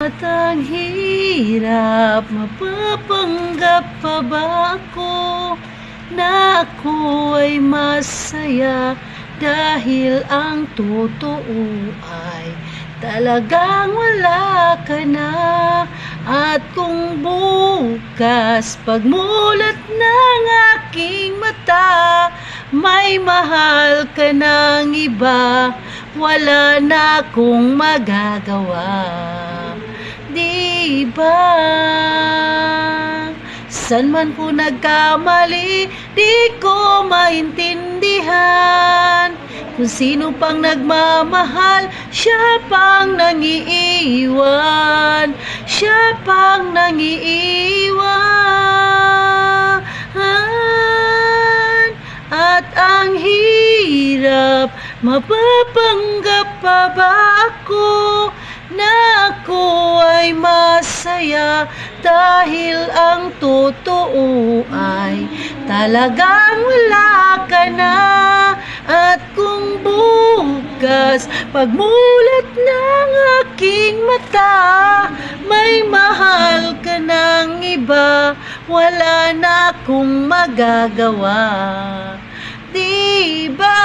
At ang hirap, mapapanggap pa ba ako na ako ay masaya dahil ang totoo ay talagang wala ka na. At kung bukas pagmulat ng aking mata may mahal ka ng iba, wala na akong magagawa. Di ba? San man po nagkamali, di ko maintindihan. Kung sino pang nagmamahal, siya pang nangiiwan. Siya pang nangiiwan. At ang hirap, mapapanggap pa ba ako na ako ay masaya dahil ang totoo ay talagang wala ka na. At kung bukas pagmulat ng aking mata may mahal ka ng iba, wala na akong magagawa. Di ba?